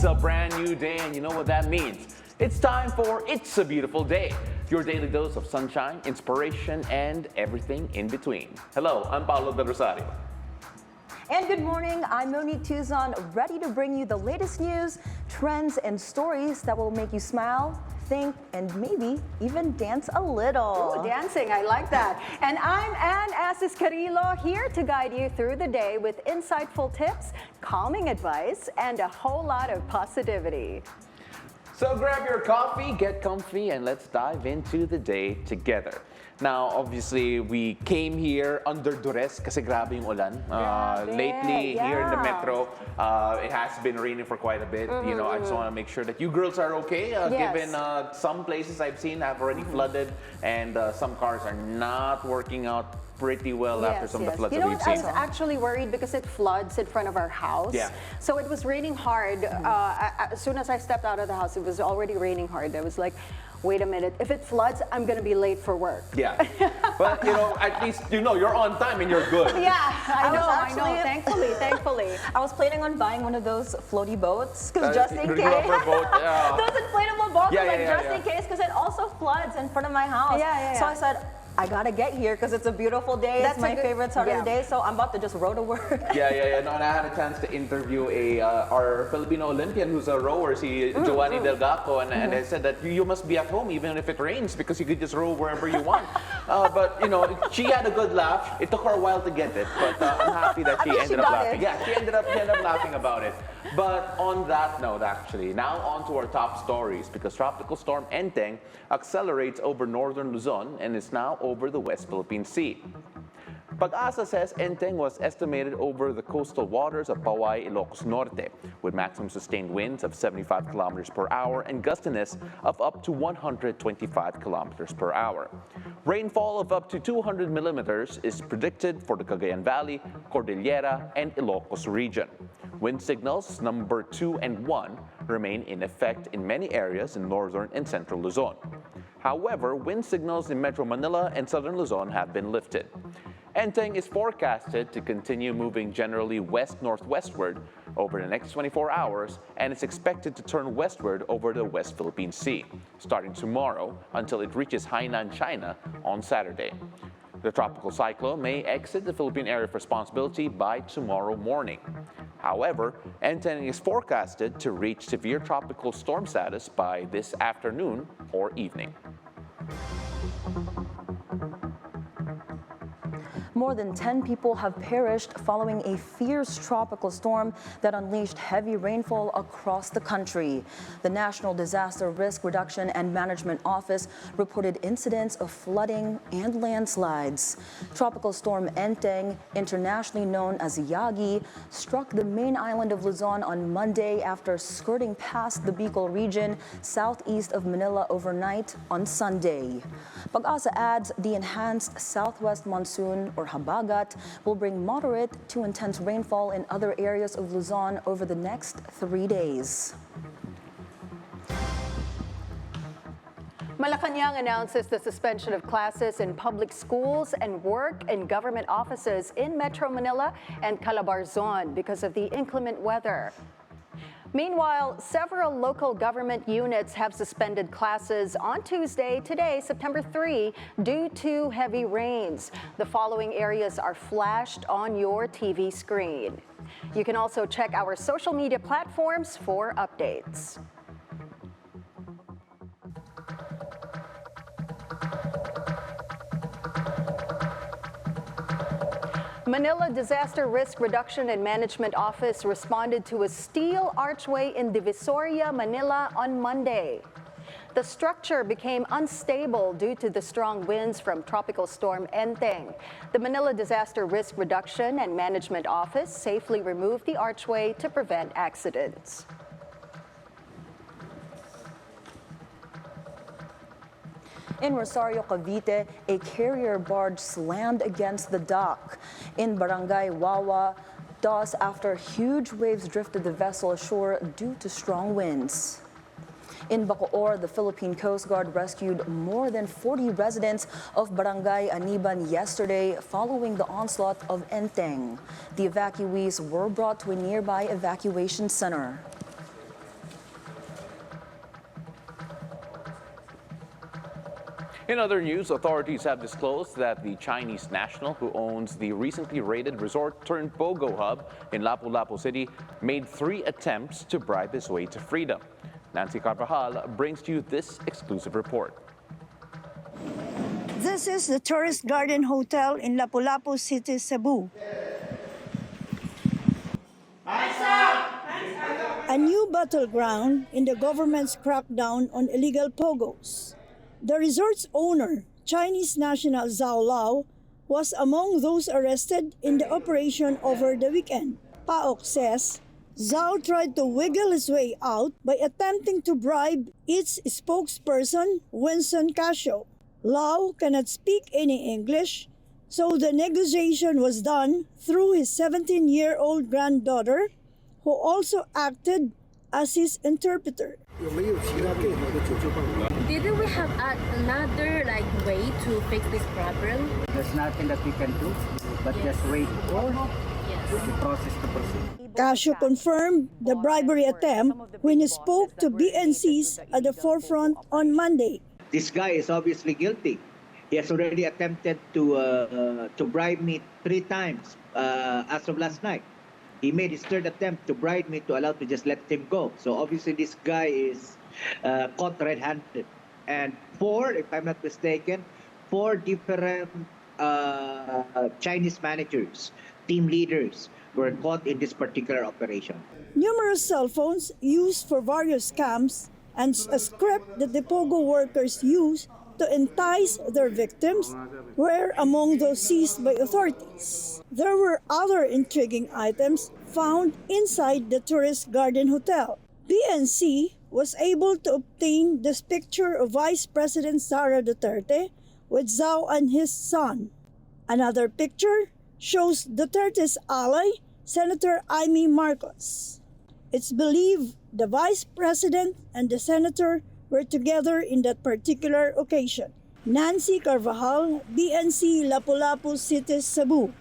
It's a brand new day, and you know what that means. It's time for It's a Beautiful Day, your daily dose of sunshine, inspiration, and everything in between. Hello, I'm Paolo del Rosario. And good morning, I'm Monique Tuzon, ready to bring you the latest news, trends, and stories that will make you smile, think, and maybe even dance a little. Ooh, dancing, I like that. And I'm Anne Asis-Carilo, here to guide you through the day with insightful tips, calming advice, and a whole lot of positivity. So grab your coffee, get comfy, and let's dive into the day together. Now, obviously, we came here under duress kasi grabe yung ulan. Lately, here in the metro, it has been raining for quite a bit. You know, I just want to make sure that you girls are okay, given some places I've seen have already flooded, and some cars are not working out pretty well after some of the floods that we've seen. I was actually worried because it floods in front of our house. Yeah. So it was raining hard. As soon as I stepped out of the house, it was already raining hard. I was like, wait a minute, if it floods, I'm going to be late for work. Yeah. But, you know, at least, you know, you're on time and you're good. Yeah, I know. Thankfully. I was planning on buying one of those floaty boats, because just in case. Boat, those inflatable boats, just in case, because it also floods in front of my house. So I said, I gotta get here because it's a beautiful day. It's my favorite part of the day, so I'm about to just row to work. No, and I had a chance to interview our Filipino Olympian who's a rower, Joanny Delgaco, and I said that you must be at home even if it rains because you could just row wherever you want. But you know, she had a good laugh. It took her a while to get it, but I'm happy that she ended up laughing. Yeah, she ended up laughing about it. But on that note, actually, now on to our top stories, because Tropical Storm Enteng accelerates over northern Luzon and is now over the West Philippine Sea. Pag-asa says Enteng was estimated over the coastal waters of Paway, Ilocos Norte, with maximum sustained winds of 75 kilometers per hour and gustiness of up to 125 kilometers per hour. Rainfall of up to 200 millimeters is predicted for the Cagayan Valley, Cordillera, and Ilocos region. Wind signals number 2 and 1 remain in effect in many areas in northern and central Luzon. However, wind signals in Metro Manila and southern Luzon have been lifted. Enteng is forecasted to continue moving generally west-northwestward over the next 24 hours and is expected to turn westward over the West Philippine Sea, starting tomorrow until it reaches Hainan, China on Saturday. The tropical cyclone may exit the Philippine area of responsibility by tomorrow morning. However, Enteng is forecasted to reach severe tropical storm status by this afternoon or evening. More than 10 people have perished following a fierce tropical storm that unleashed heavy rainfall across the country. The National Disaster Risk Reduction and Management Office reported incidents of flooding and landslides. Tropical storm Enteng, internationally known as Yagi, struck the main island of Luzon on Monday after skirting past the Bicol region southeast of Manila overnight on Sunday. Pag-asa adds the enhanced southwest monsoon or Habagat will bring moderate to intense rainfall in other areas of Luzon over the next 3 days. Malacanang announces the suspension of classes in public schools and work in government offices in Metro Manila and Calabarzon because of the inclement weather. Meanwhile, several local government units have suspended classes on Tuesday, today, September 3, due to heavy rains. The following areas are flashed on your TV screen. You can also check our social media platforms for updates. Manila Disaster Risk Reduction and Management Office responded to a steel archway in Divisoria, Manila on Monday. The structure became unstable due to the strong winds from Tropical Storm Enteng. The Manila Disaster Risk Reduction and Management Office safely removed the archway to prevent accidents. In Rosario, Cavite, a carrier barge slammed against the dock in Barangay Wawa, thus after huge waves drifted the vessel ashore due to strong winds. In Bacoor, the Philippine Coast Guard rescued more than 40 residents of Barangay Aniban yesterday following the onslaught of Enteng. The evacuees were brought to a nearby evacuation center. In other news, authorities have disclosed that the Chinese national who owns the recently raided resort-turned-POGO hub in Lapu-Lapu City made 3 attempts to bribe his way to freedom. Nancy Carvajal brings to you this exclusive report. This is the Tourist Garden Hotel in Lapu-Lapu City, Cebu. A new battleground in the government's crackdown on illegal pogos. The resort's owner, Chinese national Zhao Lao, was among those arrested in the operation over the weekend. PAOK says Zhao tried to wiggle his way out by attempting to bribe its spokesperson, Winston Casio. Lao cannot speak any English, so the negotiation was done through his 17-year-old granddaughter, who also acted as his interpreter. Didn't we have another way to fix this problem? There's nothing that we can do, but just wait for the process to proceed. Casio confirmed the bribery attempt when he spoke to BNCs at the forefront on Monday. This guy is obviously guilty. He has already attempted to bribe me 3 times as of last night. He made his 3rd attempt to bribe me to allow to just let him go. So obviously this guy is caught red-handed. And 4, if I'm not mistaken, 4 different Chinese managers, team leaders, were caught in this particular operation. Numerous cell phones used for various scams and a script that the POGO workers used to entice their victims were among those seized by authorities. There were other intriguing items found inside the Tourist Garden Hotel. BNC was able to obtain this picture of Vice President Sara Duterte with Zhao and his son. Another picture shows Duterte's ally, Senator Amy Marcos. It's believed the Vice President and the Senator were together in that particular occasion. Nancy Carvajal, BNC, Lapu-Lapu City, Cebu.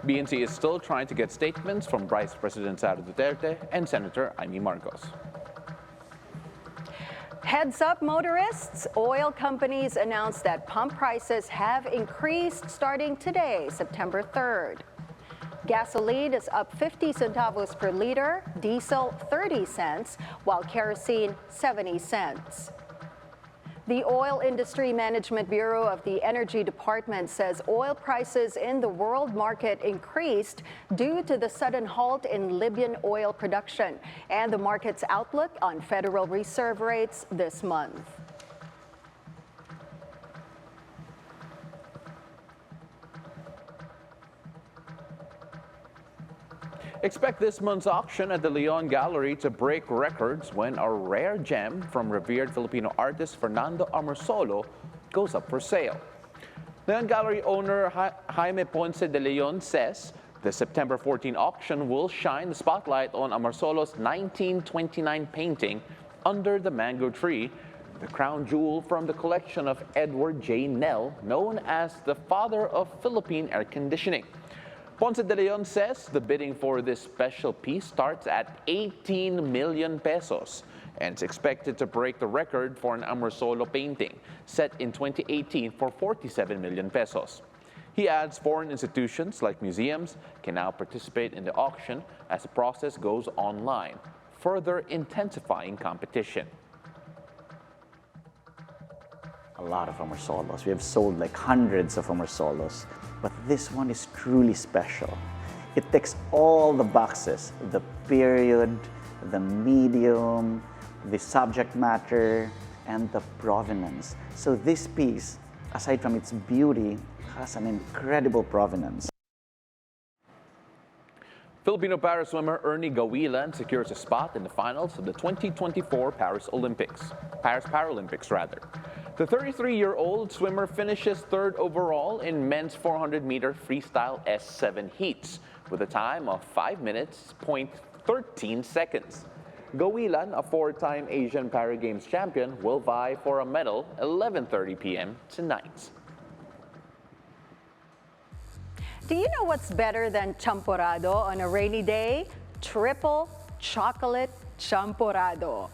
BNC is still trying to get statements from Vice President Sara Duterte and Senator Amy Marcos. Heads up, motorists. Oil companies announced that pump prices have increased starting today, September 3rd. Gasoline is up 50 centavos per liter, diesel 30 cents, while kerosene 70 cents. The Oil Industry Management Bureau of the Energy Department says oil prices in the world market increased due to the sudden halt in Libyan oil production and the market's outlook on Federal Reserve rates this month. Expect this month's auction at the Leon Gallery to break records when a rare gem from revered Filipino artist Fernando Amorsolo goes up for sale. Leon Gallery owner Jaime Ponce de Leon says the September 14 auction will shine the spotlight on Amorsolo's 1929 painting, Under the Mango Tree, the crown jewel from the collection of Edward J. Nell, known as the father of Philippine air conditioning. Ponce de Leon says the bidding for this special piece starts at 18 million pesos and is expected to break the record for an Amorsolo painting set in 2018 for 47 million pesos. He adds foreign institutions like museums can now participate in the auction as the process goes online, further intensifying competition. A lot of Amorsolos. We have sold like hundreds of Amorsolos, but this one is truly special. It ticks all the boxes: the period, the medium, the subject matter, and the provenance. So this piece, aside from its beauty, has an incredible provenance. Filipino para swimmer Ernie Gawilan secures a spot in the finals of the 2024 Paris Paralympics rather. The 33-year-old swimmer finishes 3rd overall in men's 400-meter freestyle S7 heats with a time of 5 minutes, 13 seconds. Gawilan, a 4-time Asian Para Games champion, will vie for a medal 11:30 p.m. tonight. Do you know what's better than champorado on a rainy day? Triple chocolate champorado.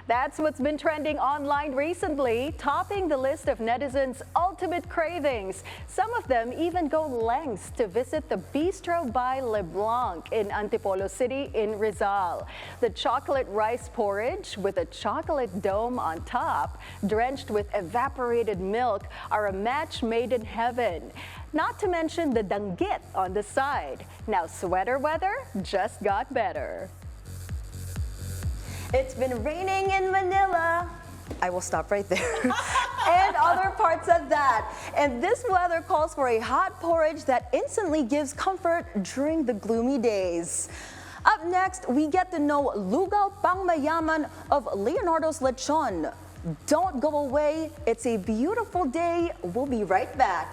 That's what's been trending online recently, topping the list of netizens' ultimate cravings. Some of them even go lengths to visit the Bistro by LeBlanc in Antipolo City in Rizal. The chocolate rice porridge with a chocolate dome on top, drenched with evaporated milk, are a match made in heaven. Not to mention the danggit on the side. Now sweater weather just got better. It's been raining in Manila. I will stop right there. And other parts of that. And this weather calls for a hot porridge that instantly gives comfort during the gloomy days. Up next, we get to know Lugaw Pang-Mayaman of Leonardo's Lechon. Don't go away. It's a beautiful day. We'll be right back.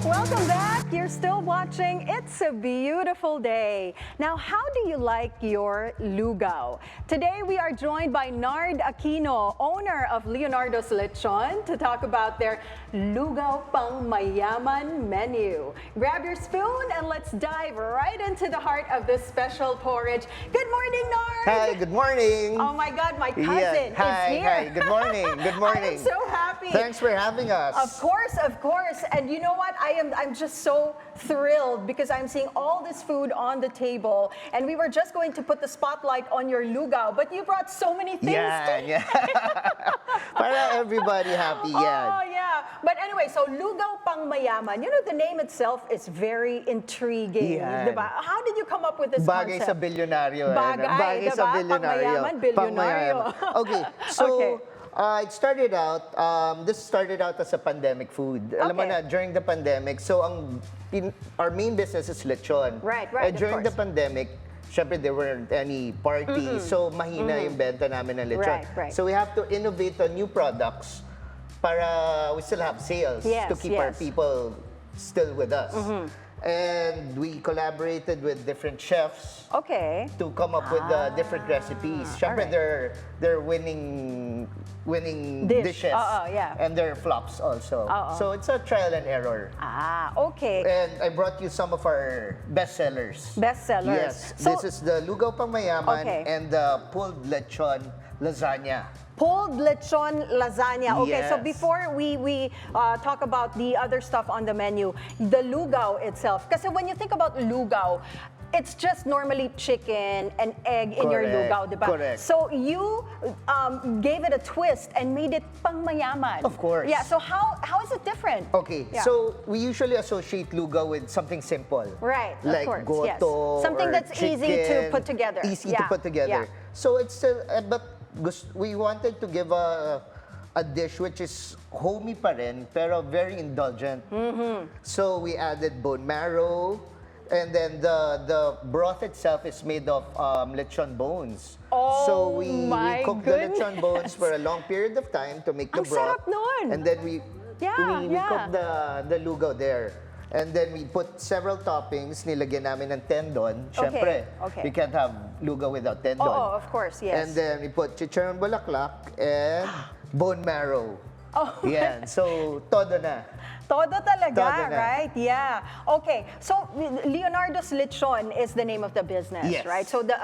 Welcome back. You're still watching It's a Beautiful Day. Now, how do you like your lugaw? Today, we are joined by Nard Aquino, owner of Leonardo's Lechon, to talk about their Lugaw Pang-Mayaman menu. Grab your spoon and let's dive right into the heart of this special porridge. Good morning, Nard! Hi, good morning! Oh my God, my cousin is Hi, here. hi, good morning, good morning. I'm so happy. Thanks for having us. Of course, of course. And you know what? I'm just so thrilled because I'm seeing all this food on the table. And we were just going to put the spotlight on your lugaw, but you brought so many things. Yeah. Para everybody happy, Oh, yeah. But anyway, so Lugaw Pang-Mayaman, you know, the name itself is very intriguing. Yan. Diba? How did you come up with this Bagay concept? sa bilyonaryo. Bagay, sa diba? bilyonaryo. Pang-Mayaman, bilyonaryo. Okay, so Okay. It started out, this started out as a pandemic food. Alam mo Okay. na, during the pandemic, so our main business is lechon. Right, And of during the course. pandemic, syempre there weren't any parties, so mahina yung benta namin ng lechon. Right. So we have to innovate on new products para we still have sales Yes, to keep our yes. people still with us. And we collaborated with different chefs Okay. to come up with different recipes. Syempre, alright. they're winning dishes. yeah. And they're flops also. So it's a trial and error. Okay. And I brought you some of our bestsellers. Bestsellers. Yes. So- This is the Lugaw Pang-Mayaman Okay. and the pulled lechon lasagna. Pulled lechon lasagna. Okay, so Yes. before we talk about the other stuff on the menu, the lugaw itself. Kasi when you think about lugaw, it's just normally chicken and egg in your Correct, lugaw, di ba? correct. So you gave it a twist and made it pang-mayaman. Of course. Yeah, so how is it different? Okay, Yeah. so we usually associate lugaw with something simple. Right, of like course, yes. goto Something or that's easy to chicken, put together. Easy Yeah, to put together. yeah. So it's still, but we wanted to give a dish which is homey pa rin, pero very indulgent. So we added bone marrow, and then the broth itself is made of lechon bones. So we my cook the goodness. lechon bones for a long period of time to make the Ang broth. sarap nun. And then we Yeah. cook the lugaw there. And then we put several toppings, nilagyan namin ng tendon. Siyempre, okay. we can't have lugaw without tendon. Oh, of course, yes. And then we put chicharon bulaklak and bone marrow. Oh. Yan. So, todo na. Todo talaga, Todo na. right? Yeah. Okay, so Leonardo's Lechon is the name of the business, Yes. right? So the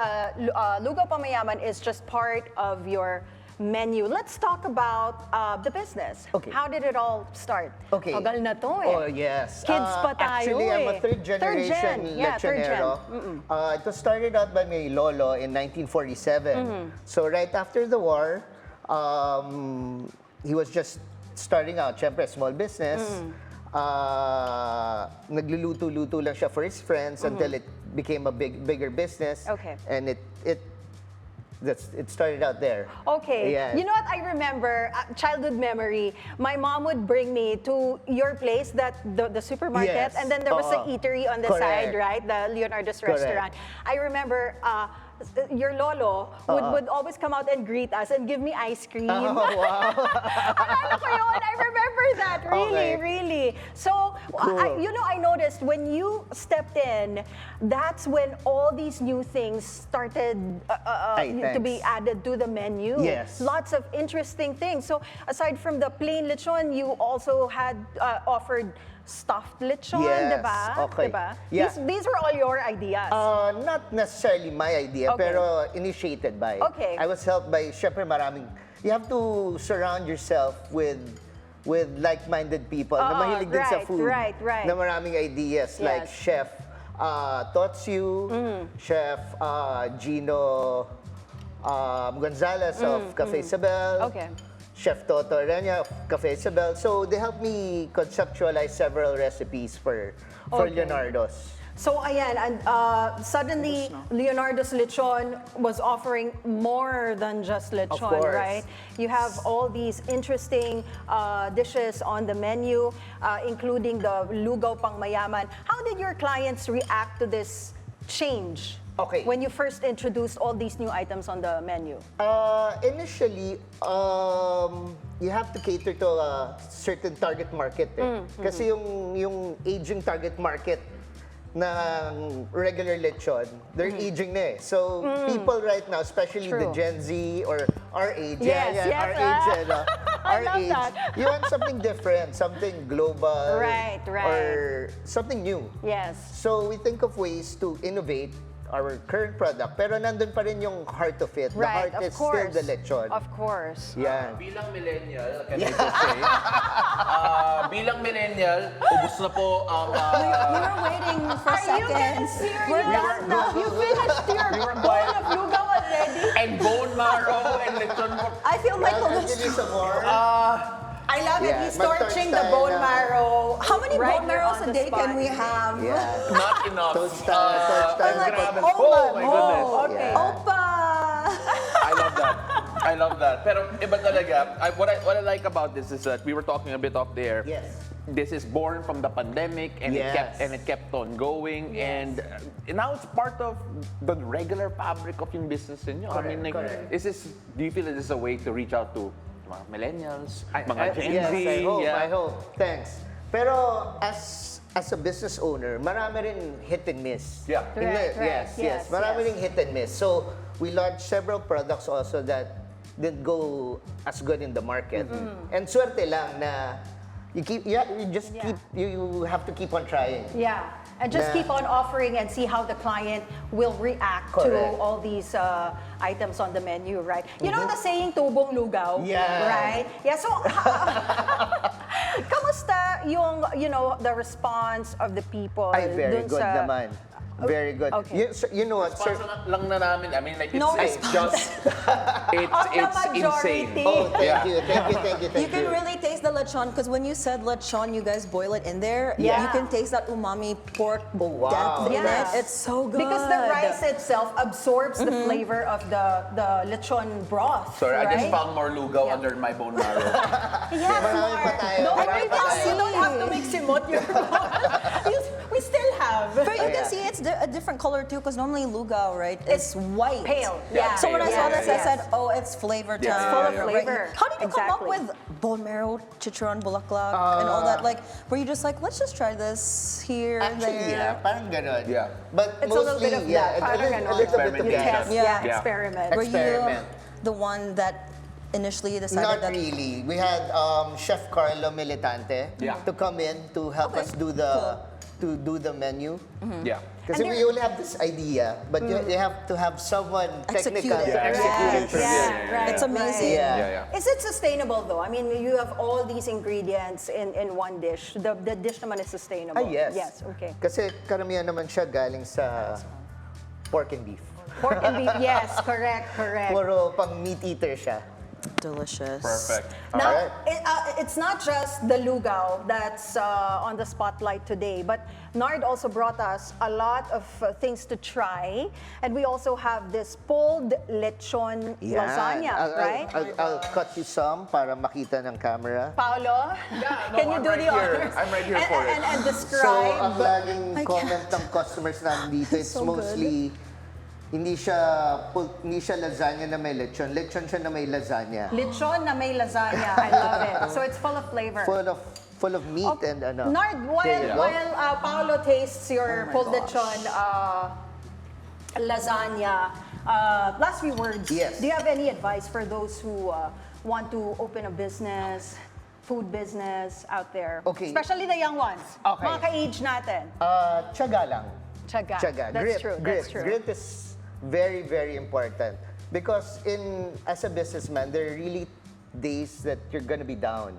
Lugaw Pang-Mayaman is just part of your menu. Let's talk about the business. Okay. How did it all start? Okay. Tagal na to eh. Oh, yes. Kids pa tayo Actually, I'm a eh. third generation Yeah, third gen. lechonero. It was started out by my lolo in 1947. So right after the war, he was just starting out. Siyempre, small business. Nagluluto-luto lang siya for his friends until it became a bigger business. Okay. And it started out there. Okay. Yeah. You know what? I remember, childhood memory, my mom would bring me to your place, the supermarket, Yes. and then there was an Oo. eatery on the Correct. side, right? The Leonardo's Correct. restaurant. I remember your lolo would always come out and greet us and give me ice cream. Oh, wow. Alala ko yun. I remember that. Really, Okay. really. So, Cool. I noticed when you stepped in, that's when all these new things started to be Thanks. added to the menu. Yes. Lots of interesting things. So, aside from the plain lechon, you also had offered stuffed lechon, Yes, diba? okay. Diba? Yeah. These were all your ideas. Not necessarily my idea, Okay. pero initiated by. Okay. I was helped by, syempre maraming, you have to surround yourself with like-minded people na mahilig din sa right, food. right. Na maraming ideas like Yes. Chef Totsu, Chef Gino Gonzalez of Cafe Isabel. Okay. Chef Toto Arena of Cafe Isabel. So they helped me conceptualize several recipes for Okay. Leonardo's. So ayan, and suddenly Leonardo's Lechon was offering more than just lechon, course. right? You have all these interesting dishes on the menu, including the Lugaw Pang-Mayaman. How did your clients react to this change? Okay. When you first introduced all these new items on the menu? Initially, you have to cater to a certain target market. Kasi yung aging target market ng regular lechon, they're aging na eh. So people right now, especially the True. Gen Z or our age, Yes, yes, our age, I our love age, that. you want something different, something global, Right, right. or something new. Yes. So we think of ways to innovate our current product, pero nandun pa rin yung heart of it. Right, The of heart is course. still the lechon. Of course. Yan. Bilang millennial, can I just say, bilang millennial, ubos na po ang... We were waiting for Are you seconds. getting We're serious? done now. You finished your bowl of lugaw already? and bone marrow and lechon. I feel like Well, actually, some more. I love it. Yeah, He's mag-torch torching the tayo bone na. marrow. How many right bone here marrows on a the day spot. can we have? Yeah. Not enough. Toast tayo, toast tayo. I'm like, grabe. oh, Oh my goodness. Okay. Yeah. Opa! I love that. I love that. Pero iba talaga. What I like about this is that we were talking a bit off there. Yes. This is born from the pandemic, and Yes. it kept on going, and now it's part of the regular fabric of yung business niyo. I mean, like, Correct. do you feel this is a way to reach out to mga millennials, mga Gen Yes, Z? I hope. Thanks. Pero as a business owner, marami rin hit and miss. Yeah. Correct, Yes. Marami rin hit and miss. So we launched several products also that didn't go as good in the market. And swerte lang na you have to keep on trying. Yeah. And just Na- keep on offering and see how the client will react to Correct. all these items on the menu, right? You know the saying, tubong lugaw? Yeah. Right? Yeah, so, kamusta yung, the response of the people Ay, very dun good sa... naman. Very good. Okay. You know what, sir? Response lang na namin. I mean, like, it's, No it's just, it's Of the insane. majority. Oh, Yeah. thank you. You can really taste the lechon because when you said lechon, you guys boil it in there. Yeah. You can taste that umami pork wow. depth in Yes. it. It's so good. Because the rice itself absorbs the flavor of the lechon broth, Sorry, right? I just found more lugaw Yeah. under my bone marrow. Yes, Marami pa Mark. tayo, Don't marami worry, pa tayo. you don't have to mix simot your We still have. But you Yeah. can see it's a different color too, because normally lugaw, right, is white. Pale. Yeah, So when I saw pale. this, I said, oh, it's flavor Yeah, time. it's full of right? flavor. How did you come up Exactly. with bone marrow, chicharon, bulaklak, and all that? Like, were you just like, let's just try this here and Actually, there? yeah, parang ganon. Yeah. But It's a little mostly, bit of yeah, that. Parang a ganon. little bit of You Experimentation. test, Yeah. yeah, Yeah. experiment. Were Experiment. you the one that initially decided Not that? really. We had Chef Carlo Militante Yeah. to come in to help Okay, us do the menu. Yeah. Kasi And we only have this idea, but you have to have someone Execute technical it. to execute it Yes. for you. Yeah, right, It's amazing. Yeah. Yeah. Is it sustainable though? I mean, you have all these ingredients in one dish. The dish naman is sustainable. Ah, yes. Yes, okay. Kasi karamihan naman siya galing sa pork and beef. Pork and beef, yes, correct. Puro pang meat eater siya. Delicious. Perfect. Now, Alright. it's not just the lugaw that's on the spotlight today, but Nard also brought us a lot of things to try. And we also have this pulled lechon Yan. lasagna, right? I'll cut you some para makita ng camera. Paolo, Yeah, no, can you I'm do right the here. honors? I'm right here for it. And So, describe. ang laging comment ng customers namin dito, it's So good. mostly Hindi siya lasagna na may lechon. Lechon siya na may lasagna. Lechon na may lasagna. I love it. So it's full of flavor. Full of meat and ano. Nard, while Paolo tastes your pulled lechon lasagna, last few words. Yes. Do you have any advice for those who want to open a business, food business out there? Okay. Especially the young ones. Okay. Mga ka-age natin. Tiyaga lang. Tiyaga. That's true. Grit. Grit is very, very important. Because as a businessman, there are really days that you're gonna be down.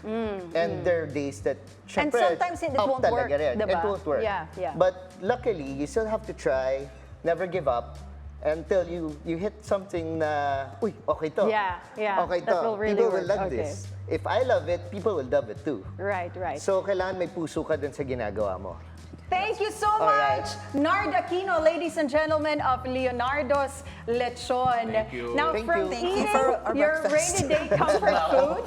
And there are days that, And sometimes it won't work, diba? It won't work. Yeah. But luckily, you still have to try, never give up, until you hit something na, uy, okay to. Yeah. Okay That to. will really People work. will love Okay. this. If I love it, people will love it too. Right. So, kailangan may puso ka dun sa ginagawa mo. Thank you so Alright. much, Nard Aquino, ladies and gentlemen of Leonardo's Lechon. Thank you. Now, Thank from you. Thank you eating for our your breakfast. rainy day comfort food,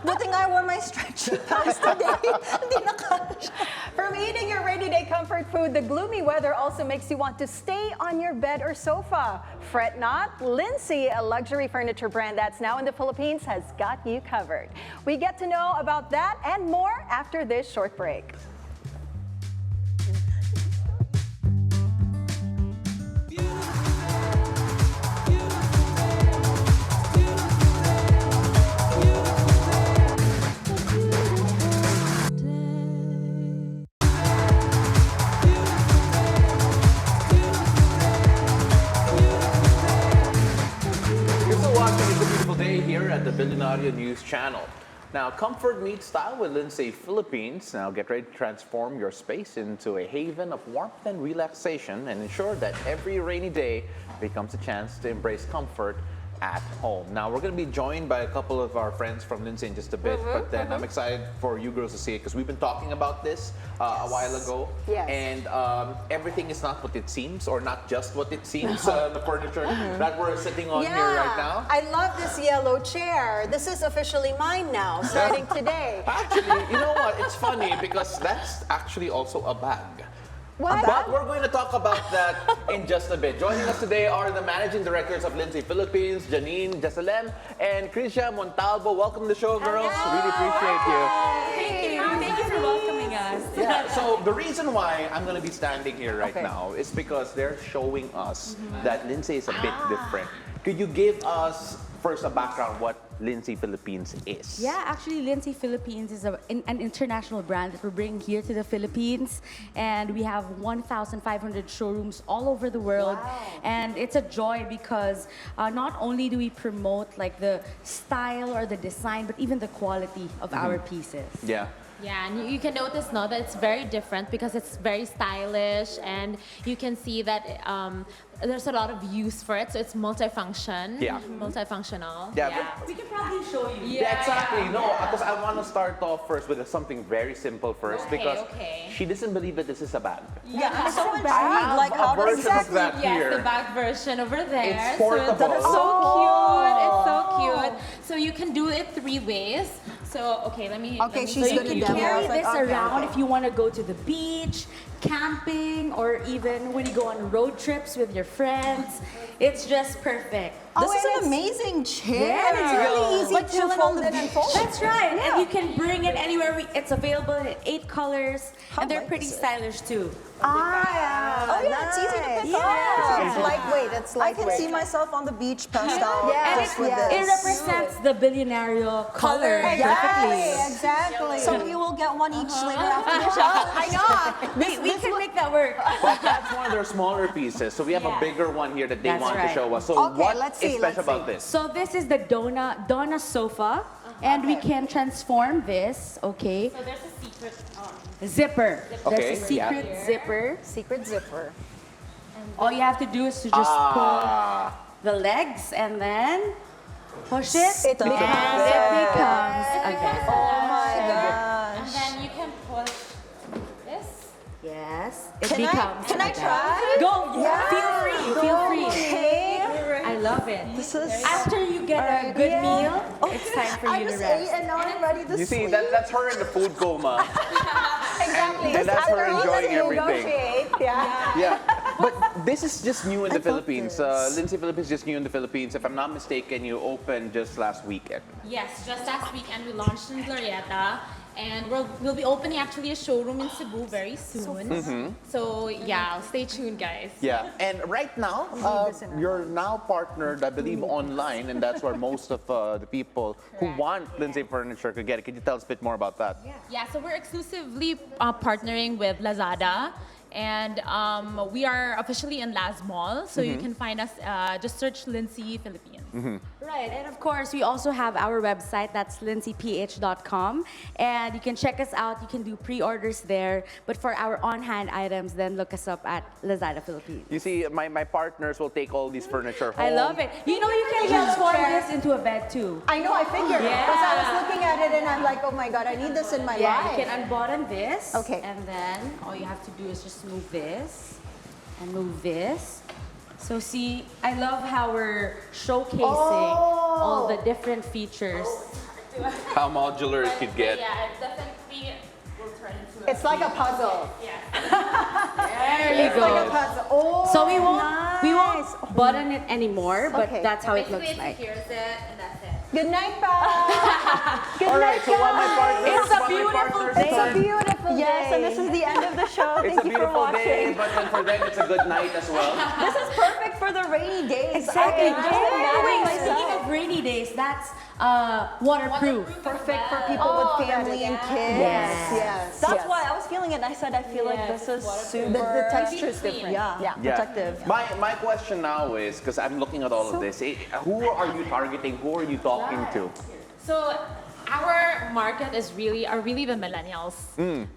Good thing I wore my stretchy pants today. Hindi na kasha. from eating your rainy day comfort food, the gloomy weather also makes you want to stay on your bed or sofa. Fret not, Linsy, a luxury furniture brand that's now in the Philippines, has got you covered. We get to know about that and more after this short break. The Billionario News Channel. Now, comfort meets style with Linsy Philippines. Now, get ready to transform your space into a haven of warmth and relaxation and ensure that every rainy day becomes a chance to embrace comfort at home. Now, we're going to be joined by a couple of our friends from Linsy in just a bit, but then I'm excited for you girls to see it because we've been talking about this a while ago. Yes. And everything is not what it seems, or not just what it seems, the furniture that we're sitting on here right now. I love this yellow chair. This is officially mine now, starting today. Actually, you know what? It's funny because that's actually also a bag. What? But we're going to talk about that in just a bit. Joining us today are the managing directors of Linsy Philippines, Janine, Gesalem, and Khryzia, Montalbo. Welcome to the show, girls. Really appreciate you. Thank you for welcoming us. Yeah, so the reason why I'm going to be standing here right now is because they're showing us that Linsy is a bit different. Could you give us first a background what Linsy Philippines is? Yeah, actually, Linsy Philippines is an international brand that we're bringing here to the Philippines, and we have 1,500 showrooms all over the world. Wow. And it's a joy because not only do we promote like the style or the design, but even the quality of our pieces. Yeah. Yeah, and you can notice now that it's very different because it's very stylish, and you can see that there's a lot of use for it, so it's multifunction. Yeah. Multifunctional. Yeah. We can probably show you. Yeah, exactly. No, because I want to start off first with something very simple first because she doesn't believe that this is a bag. Yeah, I'm so intrigued. have Like, a how does version of that Yes, here. the back version over there. It's So portable. it's so cute. It's so cute. So you can do it 3 ways. So let me. Okay, let me she's show gonna you. demo. Carry Like, this okay, around okay. if you want to go to the beach, camping, or even when you go on road trips with your friends. It's just perfect. This is and an it's- amazing chair. Yeah, it's really easy Like to chilling fold on the in and beach. fold. That's right. And you can bring it anywhere. It's available in 8 colors. And they're light pretty is it? stylish too. Oh yeah, it's easy to pick up. It's lightweight. It's I lightweight. can see myself on the beach passed out Yeah. just with Yeah. this. It represents the billionario color perfectly. Exactly. So you will get one each later after the show. I know. We can make that work. But that's one of their smaller pieces. So we have a Yeah. bigger one here that they That's want to right. show us. So Okay, what let's is see, special let's about see. this? So this is the Donna sofa. And we can transform this, okay? So there's a secret. Zipper. Okay, There's a secret yeah. zipper. Secret zipper. All you have to do is to just pull the legs and then push it. It and becomes it becomes a vest. Oh my And gosh. then you can push this. Yes, it Can becomes. I a vest. try? Go. Feel free. Feel free. Okay. I love it. This is. After you get a good meal, it's time for I you to just rest. ate and now I'm ready to You see, sleep. that's her in the food coma. Exactly. And that's her After all enjoying that you everything. negotiate, yeah. Yeah. But this is just new in the I thought Philippines. this. Linsy Philippines is just new in the Philippines. If I'm not mistaken, you opened just last weekend. Yes, just last weekend we launched in Glorieta. And we'll be opening actually a showroom in Cebu very soon. So yeah, stay tuned, guys. Yeah, and right now, you're now partnered, I believe, online, and that's where most of the people who want Linsy Furniture could get it. Could you tell us a bit more about that? Yeah, so we're exclusively partnering with Lazada. And we are officially in Laz Mall, so you can find us, just search Linsy Philippines. Right, and of course, we also have our website, that's linsyph.com, and you can check us out, you can do pre-orders there, but for our on-hand items, then look us up at Lazada Philippines. You see, my partners will take all these furniture home. I love it. You know, you can transform this into a bed too. I know, I figured. Because I was looking at it and I'm like, oh my God, I need this in my Yeah, life. you can unbutton this, Okay. and then all you have to do is just move this, and move this. So see, I love how we're showcasing all the different features. How modular it could get. Yeah, it definitely will turn into It's like a puzzle. There you It's like a go. puzzle. Oh, So we won't button it anymore, but Okay. that's how it looks Basically, like. here's it, and that's it. Good night, Pa. Good All right, night, so while my partners, It's a while my beautiful partners day. It's a turn- beautiful day. Yes, and this is the end of the show. It's Thank a you for beautiful day, watching. but then for them, it's a good night as well. This is perfect for the rainy days. Exactly. I can just imagine Speaking myself. of rainy days, that's waterproof. Perfect for people Oh, with family and kids. Yes. That's yes. why I was feeling it. And I said I feel like this is super. The texture is different. Yeah, protective. My question now is, because I'm looking at all of this, who are you targeting? Who are you talking to? So our market is really the millennials,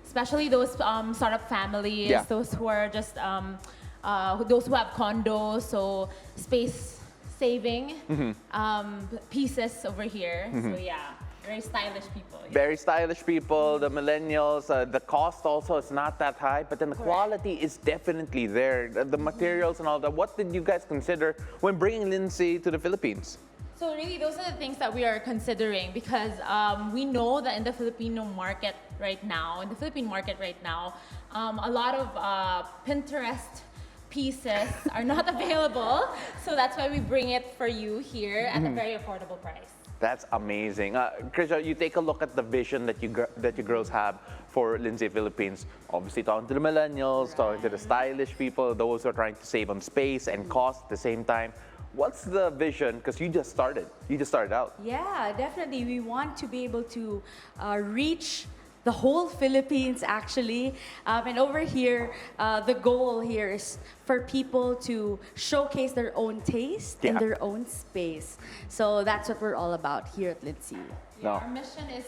especially those startup families, Yeah. those who are just those who have condos, so space saving pieces over here. So yeah, very stylish people. Very stylish people, the millennials. The cost also is not that high, but then the quality is definitely there. The materials and all that. What did you guys consider when bringing Linsy to the Philippines? So really, those are the things that we are considering because we know that in the Philippine market right now, a lot of Pinterest pieces are not available. So that's why we bring it for you here at a very affordable price. That's amazing. Khryzia, you take a look at the vision that you girls have for Linsy Philippines. Obviously talking to the millennials, talking to the stylish people, those who are trying to save on space and cost at the same time. What's the vision? Because you just started out. Yeah, definitely. We want to be able to reach the whole Philippines, actually. And over here, the goal here is for people to showcase their own taste in Yeah. their own space. So that's what we're all about here at Linsy. No. Our mission is,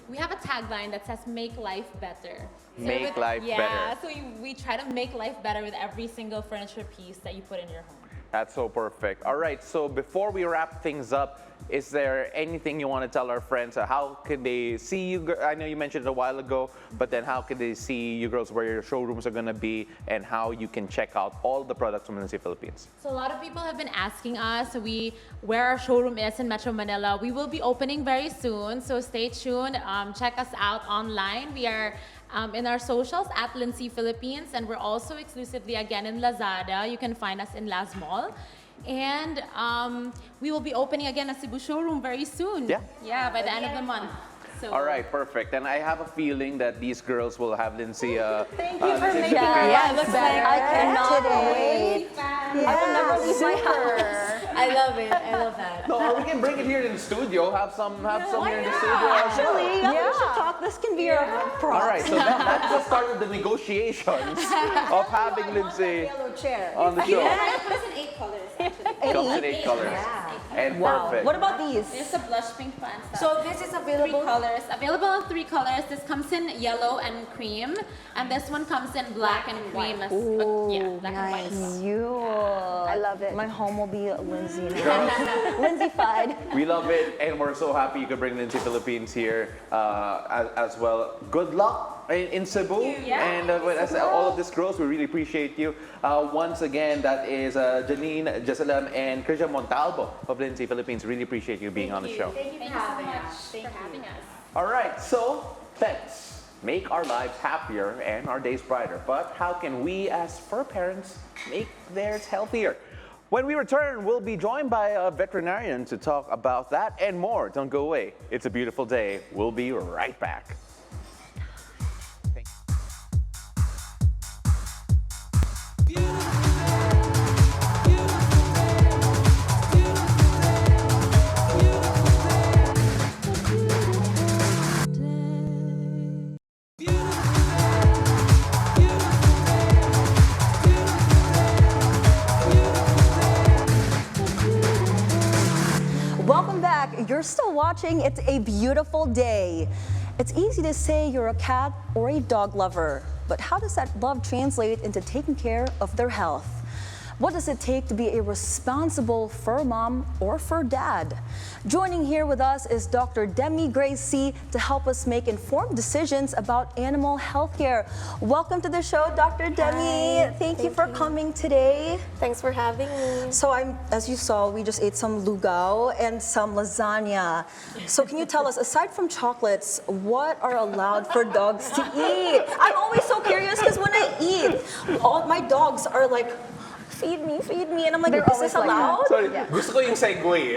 we have a tagline that says, make life better. Make life yeah, better. so we try to make life better with every single furniture piece that you put in your home. That's so perfect. All right, so before we wrap things up, is there anything you want to tell our friends? How can they see you? I know you mentioned it a while ago, but then how can they see you girls, where your showrooms are going to be, and how you can check out all the products from Linsy Philippines? So a lot of people have been asking us where our showroom is in Metro Manila. We will be opening very soon, so stay tuned. Check us out online. We are in our socials at Linsy Philippines, and we're also exclusively again in Lazada. You can find us in Laz Mall. And we will be opening again a Cebu showroom very soon. Yeah. by the end of the month. So All right, perfect. And I have a feeling that these girls will have Linsy. Thank you for Linsy making Philippines. it looks better. I cannot wait. Yeah, I will never leave my house. I love it. I love that. No, or we can bring it here in the studio. Have some here in the studio. Actually, we should talk. This can be our prop. All right, so that's the start of the negotiations of having Linsy Yellow chair. on the show. it comes in 8 colors actually. Comes in 8 colors. And Wow. perfect. What about these? There's a blush pink fan stuff. So this is available. 3 colors. Available in 3 colors. This comes in yellow and cream, and this one comes in black and cream. Black and white. as well. I love it. My home will be Linsy now. Linsy-fied. We love it, and we're so happy you could bring Linsy Philippines here as well. Good luck in Cebu, and as all of this grows, we really appreciate you. Once again, that is Janine, Gesalem, and Khryzia Montalbo of Linsy Philippines. Really appreciate you being on the show. Thank you so much for having us. All right, so thanks. make our lives happier and our days brighter. But how can we as fur parents make theirs healthier? When we return, we'll be joined by a veterinarian to talk about that and more. Don't go away. It's a beautiful day. We'll be right back. Welcome back. You're still watching It's a Beautiful Day. It's easy to say you're a cat or a dog lover, but how does that love translate into taking care of their health? What does it take to be a responsible fur mom or fur dad? Joining here with us is Dr. Demiee Grace Sy to help us make informed decisions about animal health care. Welcome to the show, Dr. Demiee. Thank you for coming today. Thanks for having me. So as you saw, we just ate some lugaw and some lasagna. So can you tell us, aside from chocolates, what are allowed for dogs to eat? I'm always so curious because when I eat, all my dogs are like, feed me. And I'm like, is this allowed? Sorry, gusto ko yung segue.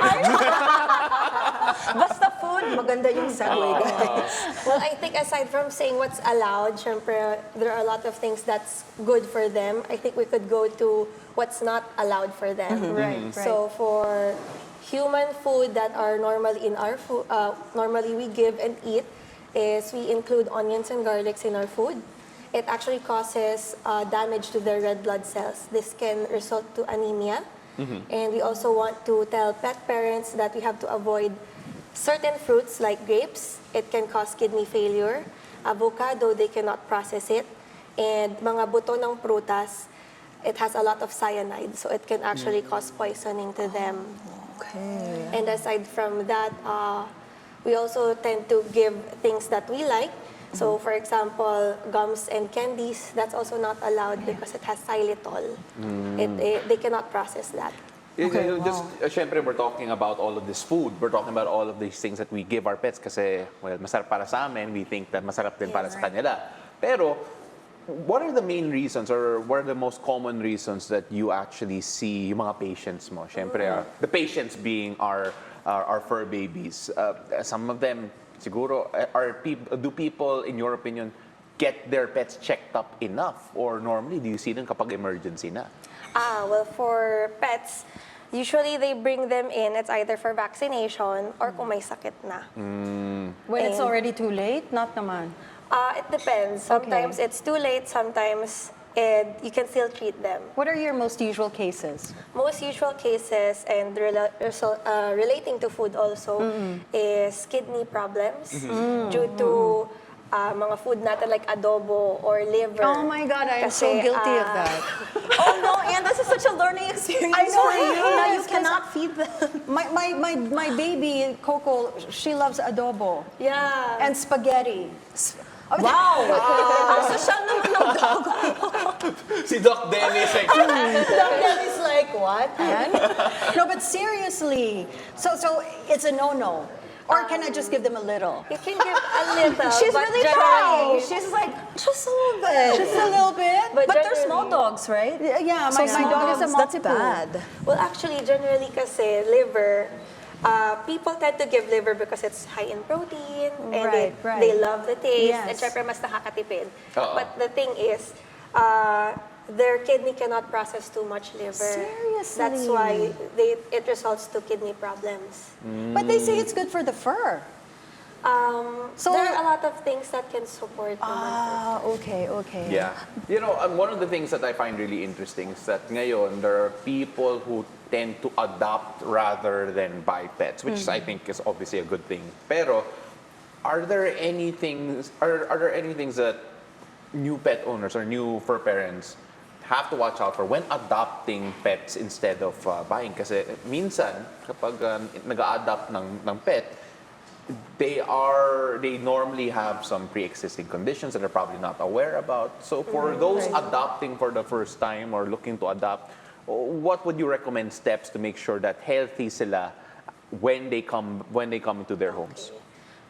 Basta food, maganda yung segue, guys. Well, I think aside from saying what's allowed, syempre, there are a lot of things that's good for them. I think we could go to what's not allowed for them. Right. So for human food that are normally in our food, normally we give and eat, is we include onions and garlics in our food. It actually causes damage to their red blood cells. This can result to anemia. And we also want to tell pet parents that we have to avoid certain fruits like grapes. It can cause kidney failure. Avocado, they cannot process it. And mga buto ng prutas, it has a lot of cyanide, so it can actually cause poisoning to them. Okay. And aside from that, we also tend to give things that we like. So, for example, gums and candies, that's also not allowed because it has xylitol. They cannot process that. Okay, just, syempre, we're talking about all of this food. We're talking about all of these things that we give our pets kasi, well, masarap para sa amin. We think that masarap din para sa kanila. Pero, what are the main reasons or what are the most common reasons that you actually see yung mga patients mo? Syempre, the patients being our fur babies. Some of them, siguro, do people, in your opinion, get their pets checked up enough? Or normally, do you see them kapag emergency na? Well, for pets, usually they bring them in. It's either for vaccination or kung may sakit na. When it's already too late, not naman. It depends. Sometimes it's too late, sometimes you can still treat them. What are your most usual cases? Most usual cases and relating to food also is kidney problems due to mga food natin like adobo or liver. Oh my God, I am so guilty of that. Oh no, Anne, this is such a learning experience I know for it you. Now you is, cannot feed them. My baby, Coco, she loves adobo. Yeah. And spaghetti. Wow! So siya naman ng dog. Si Doc Demiee is like, Is like, what, Anne? No, but seriously. So it's a no-no. Or can I just give them a little? You can give a little. She's but really generally- trying. She's like, just a little bit. Just a little bit? But they're generally- small dogs, right? Yeah, So my small dog is a dogs, that's multi-poo. bad. Well, actually, generally kasi liver, people tend to give liver because it's high in protein and Right. they love the taste Yes. and syempre mas nakakatipid. Oo. But the thing is, their kidney cannot process too much liver. Seriously? That's why it results to kidney problems. But they say it's good for the fur. So- There are a lot of things that can support human food. Okay. yeah. You know, one of the things that I find really interesting is that ngayon, there are people who tend to adopt rather than buy pets, which I think is obviously a good thing. Pero, are there any things that new pet owners or new fur parents have to watch out for when adopting pets instead of buying? Kasi minsan, kapag nag-a-adopt ng pet, they normally have some pre-existing conditions that they're probably not aware about. So for those adopting for the first time or looking to adopt, what would you recommend steps to make sure that healthy sila when they come into their homes?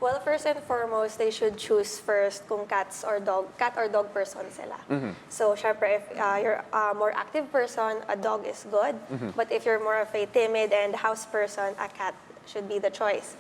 Well, first and foremost, they should choose first kung cat or dog person sila. So, syempre, if you're a more active person, a dog is good. But if you're more of a timid and house person, a cat should be the choice,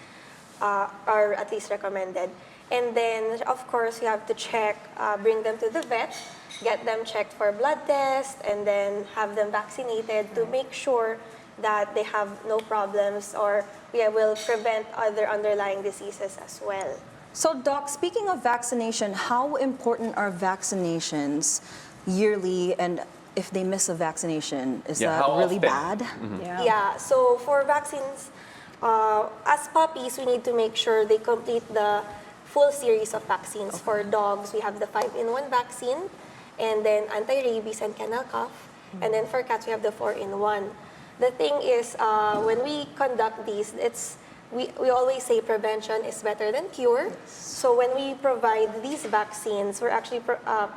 or at least recommended. And then, of course, you have to check, bring them to the vet, get them checked for blood test, and then have them vaccinated to make sure that they have no problems, or we will prevent other underlying diseases as well. So, Doc, speaking of vaccination, how important are vaccinations yearly? And if they miss a vaccination, is that how really often? bad? Yeah, so for vaccines, as puppies, we need to make sure they complete the full series of vaccines. For dogs, we have the 5-in-1 vaccine, and then anti-rabies and kennel cough. And then for cats, we have the 4-in-1. The thing is, when we conduct these, we always say prevention is better than cure. So when we provide these vaccines, we're actually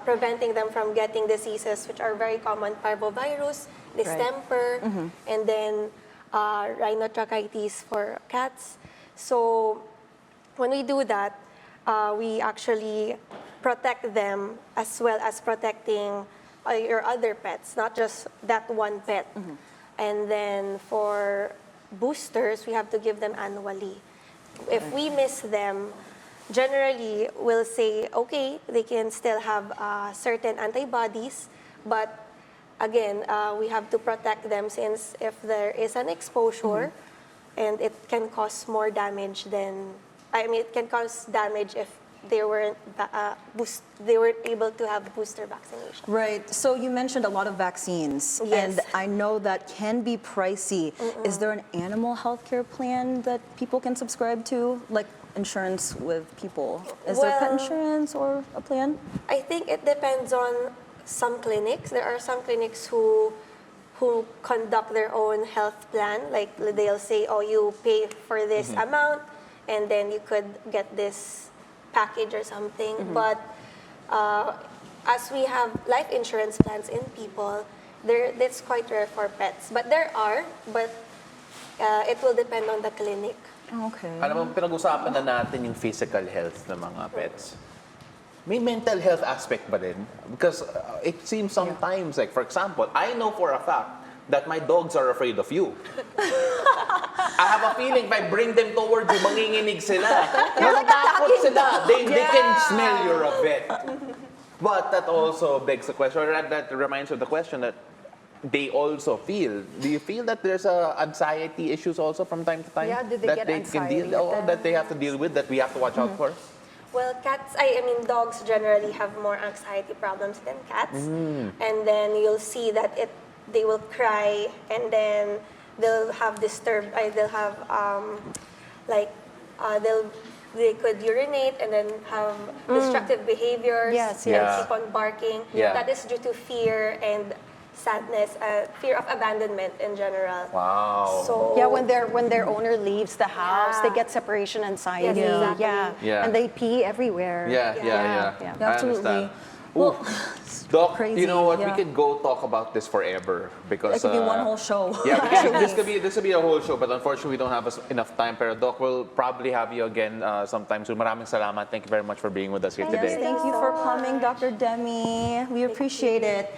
preventing them from getting diseases which are very common: parvovirus, distemper, and then rhinotracheitis for cats. So when we do that, we actually protect them as well as protecting your other pets, not just that one pet. And then for boosters, we have to give them annually. If we miss them, generally we'll say, okay, they can still have certain antibodies, but again, we have to protect them, since if there is an exposure, and it can cause more damage than, it can cause damage if they weren't able to have booster vaccination. Right. So you mentioned a lot of vaccines, and I know that can be pricey. Is there an animal healthcare plan that people can subscribe to, like insurance with people? Is there pet insurance or a plan? I think it depends on some clinics. There are some clinics who conduct their own health plan. Like they'll say, oh, you pay for this amount, and then you could get this package or something. But as we have life insurance plans in people, that's quite rare for pets. But there are, but it will depend on the clinic. Okay. Alam mo, pinag-usapan na natin yung physical health ng mga pets. May mental health aspect ba din? Because it seems sometimes, like for example, I know for a fact that my dogs are afraid of you. I have a feeling if I bring them towards you, manginginig sila. Natatakot sila. They can smell you're a vet. But that also begs the question, or that reminds of the question that they also feel. Do you feel that there's anxiety issues also from time to time? Yeah, do they that get anxiety? that they have to deal with, that we have to watch out for? Well, dogs generally have more anxiety problems than cats. And then you'll see that they will cry, and then they'll have they could urinate and then have destructive behaviors. Keep on barking. That is due to fear and sadness, fear of abandonment in general. Wow. So when their owner leaves the house, they get separation anxiety. Yes, exactly. And they pee everywhere. Yeah. Absolutely. Well, Doc, crazy, you know what? We could go talk about this forever because it could be one whole show. This could be a whole show, but unfortunately we don't have enough time. Pero Doc, we'll probably have you again sometime soon. Maraming salamat. Thank you very much for being with us here today. Yes, thank you for coming, Dr. Demiee. We appreciate it.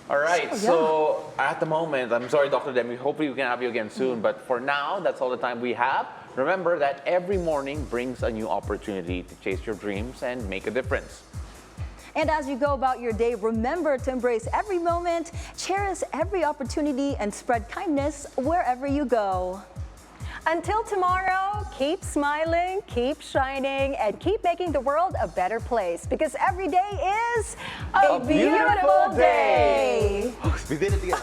All right, so at the moment, I'm sorry, Dr. Demiee, hopefully we can have you again soon, but for now, that's all the time we have. Remember that every morning brings a new opportunity to chase your dreams and make a difference. And as you go about your day, remember to embrace every moment, cherish every opportunity, and spread kindness wherever you go. Until tomorrow, keep smiling, keep shining, and keep making the world a better place, because every day is a beautiful day. We did it again.